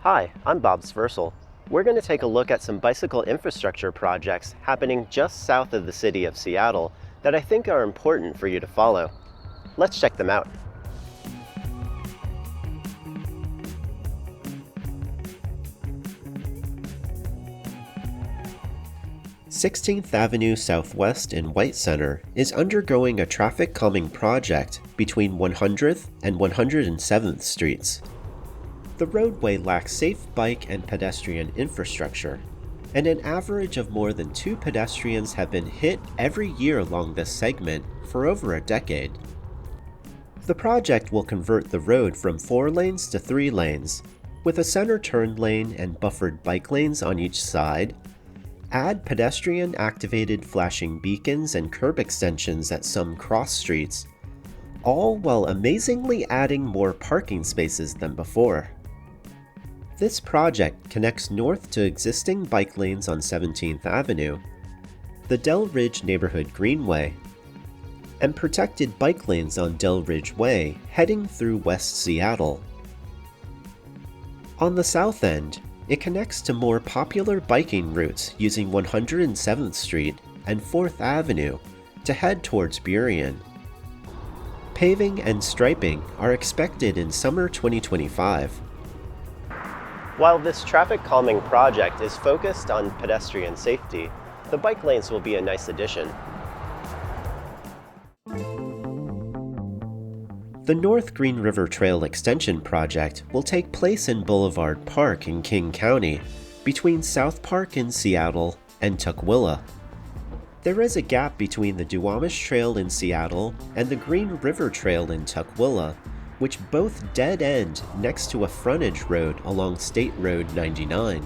Hi, I'm Bob Sversel. We're going to take a look at some bicycle infrastructure projects happening just south of the city of Seattle that I think are important for you to follow. Let's check them out. 16th Avenue Southwest in White Center is undergoing a traffic calming project between 100th and 107th Streets. The roadway lacks safe bike and pedestrian infrastructure, and an average of more than 2 pedestrians have been hit every year along this segment for over a decade. The project will convert the road from 4 lanes to 3 lanes, with a center turn lane and buffered bike lanes on each side, add pedestrian-activated flashing beacons and curb extensions at some cross streets, all while amazingly adding more parking spaces than before. This project connects north to existing bike lanes on 17th Avenue, the Del Ridge Neighborhood Greenway, and protected bike lanes on Del Ridge Way heading through West Seattle. On the south end, it connects to more popular biking routes using 107th Street and 4th Avenue to head towards Burien. Paving and striping are expected in summer 2025. While this traffic calming project is focused on pedestrian safety, the bike lanes will be a nice addition. The North Green River Trail Extension project will take place in Boulevard Park in King County, between South Park in Seattle and Tukwila. There is a gap between the Duwamish Trail in Seattle and the Green River Trail in Tukwila, which both dead end next to a frontage road along State Road 99.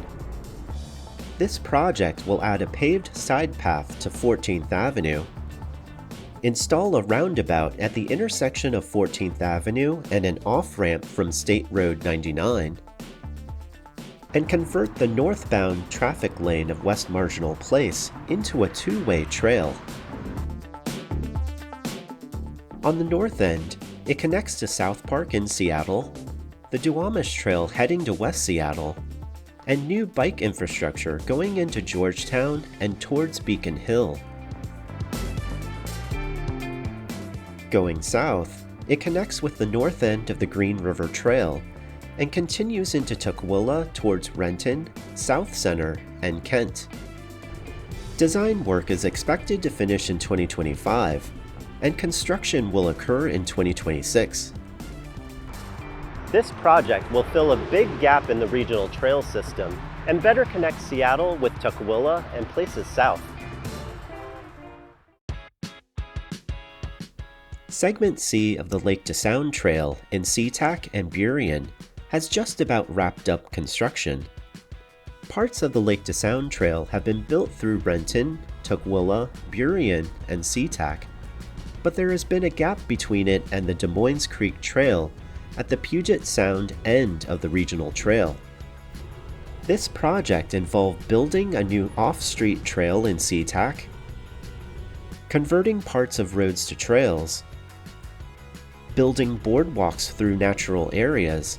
This project will add a paved side path to 14th Avenue, install a roundabout at the intersection of 14th Avenue and an off-ramp from State Road 99, and convert the northbound traffic lane of West Marginal Place into a 2-way trail. On the north end, it connects to South Park in Seattle, the Duwamish Trail heading to West Seattle, and new bike infrastructure going into Georgetown and towards Beacon Hill. Going south, it connects with the north end of the Green River Trail and continues into Tukwila towards Renton, South Center, and Kent. Design work is expected to finish in 2025, and construction will occur in 2026. This project will fill a big gap in the regional trail system and better connect Seattle with Tukwila and places south. Segment C of the Lake to Sound Trail in SeaTac and Burien has just about wrapped up construction. Parts of the Lake to Sound Trail have been built through Renton, Tukwila, Burien, and SeaTac, but there has been a gap between it and the Des Moines Creek Trail at the Puget Sound end of the regional trail. This project involved building a new off-street trail in SeaTac, converting parts of roads to trails, building boardwalks through natural areas,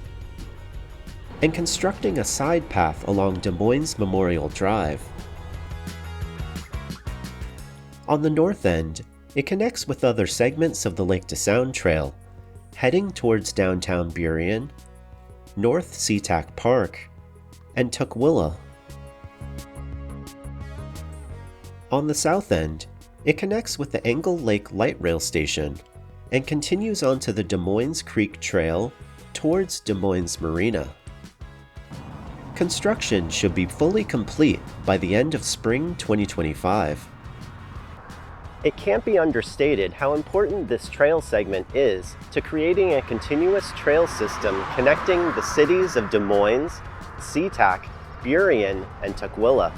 and constructing a side path along Des Moines Memorial Drive. On the north end, it connects with other segments of the Lake to Sound Trail, heading towards downtown Burien, North SeaTac Park, and Tukwila. On the south end, it connects with the Angle Lake Light Rail Station and continues onto the Des Moines Creek Trail towards Des Moines Marina. Construction should be fully complete by the end of spring 2025. It can't be understated how important this trail segment is to creating a continuous trail system connecting the cities of Des Moines, SeaTac, Burien, and Tukwila.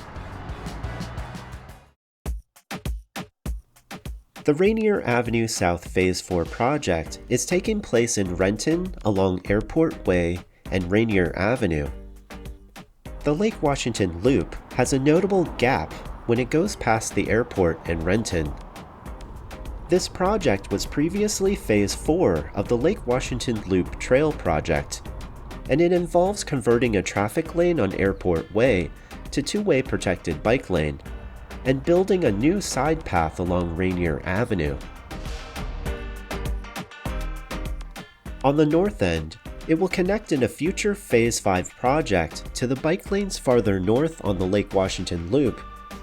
The Rainier Avenue South Phase 4 project is taking place in Renton along Airport Way and Rainier Avenue. The Lake Washington Loop has a notable gap when it goes past the airport in Renton. This project was previously Phase 4 of the Lake Washington Loop Trail project. and it involves converting a traffic lane on Airport Way to two-way protected bike lane, and building a new side path along Rainier Avenue. On the north end, it will connect in a future Phase 5 project to the bike lanes farther north on the Lake Washington Loop,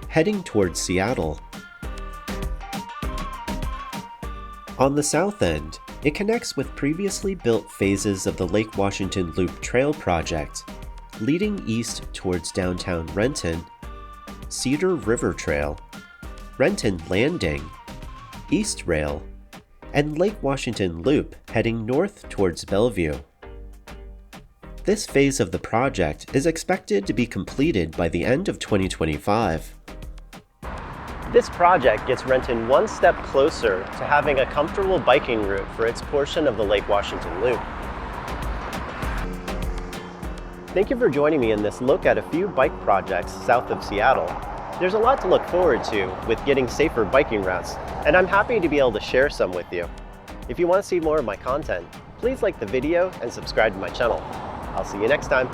heading towards Seattle. On the south end, it connects with previously built phases of the Lake Washington Loop Trail project, leading east towards downtown Renton, Cedar River Trail, Renton Landing, East Rail, and Lake Washington Loop heading north towards Bellevue. This phase of the project is expected to be completed by the end of 2025. This project gets Renton one step closer to having a comfortable biking route for its portion of the Lake Washington Loop. Thank you for joining me in this look at a few bike projects south of Seattle. There's a lot to look forward to with getting safer biking routes, and I'm happy to be able to share some with you. If you want to see more of my content, please like the video and subscribe to my channel. I'll see you next time.